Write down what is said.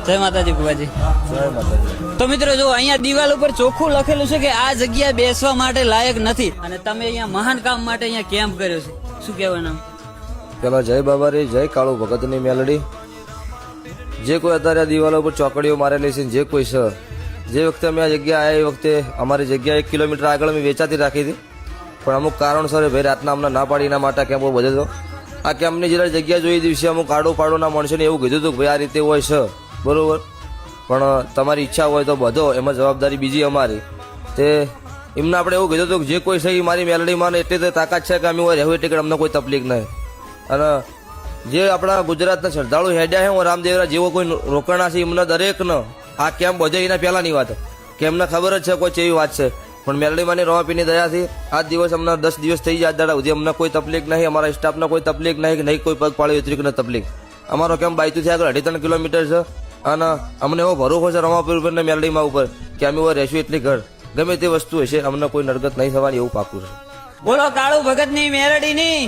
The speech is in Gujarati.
જય માતાજી બુવાજી. જય માતાજી. તો મિત્રો જો અહીંયા દિવાલ ઉપર ચોખ્ખું લખેલું છે કે આ જગ્યા બેસવા માટે લાયક નથી અને તમે અહીંયા મહાન કામ માટે અહીંયા કેમ્પ કર્યો છે, શું કહેવાનું? પેલા જય બાબારી, જય કાળુ ભગતની મેલડી. જે કોઈ અત્યારે આ દિવાલો ઉપર ચોકડીઓ મારેલી છે, જે કોઈ છે, જે વખતે અમે આ જગ્યા આવ્યા એ વખતે અમારી જગ્યા 1 કિલોમીટર આગળ અમે વેચાતી રાખી હતી, પણ અમુક કારણસર ભાઈ રાતના અમને ના પાડી એના માટે કેમ્પો બધો હતો. આ કેમ્પની જ્યારે જગ્યા જોઈ દિવસે અમુક આડોપાડોના માણસોને એવું કીધું હતું કે ભાઈ આ રીતે હોય છે બરોબર, પણ તમારી ઈચ્છા હોય તો બધો, એમાં જવાબદારી બીજી અમારી. તે એમને આપણે એવું કીધું હતું કે જે કોઈ છે એ મારી મેલડીમાં એટલી તો તાકાત છે કે અમે હોય રહેવું એટલે અમને કોઈ તકલીફ નહીં. અને જે આપણા ગુજરાતના શ્રદ્ધાળુ હેડ્યા છે, હું રામદેવરા જેવો કોઈ રોકાણા છે એમને દરેકને આ કેમ્પ બધે એના પહેલાંની વાત કે એમને ખબર જ છે કોઈ એવી વાત છે, પણ મેલડીમાંની રોમાપીની દયાથી આજ દિવસ અમને 10 દિવસ થઈ જાય દાડા સુધી અમને કોઈ તકલીફ નહીં, અમારા સ્ટાફને કોઈ તકલીફ નહીં, નહીં કોઈ પગપાળી ઉતરીને તકલીફ. અમારો કેમ્પ બાયતુથી આગળ 2.5 કિલોમીટર છે અને અમને એવો ભરોસો છે રમાપીર ઉપર ને મેલડીમાં ઉપર કે અમે રહેશું એટલી ઘર ગમે તે વસ્તુ હશે અમને કોઈ નરગત નહીં થવાની એવું પાકું છે. બોલો કાળુ ભગતની મેલડીની.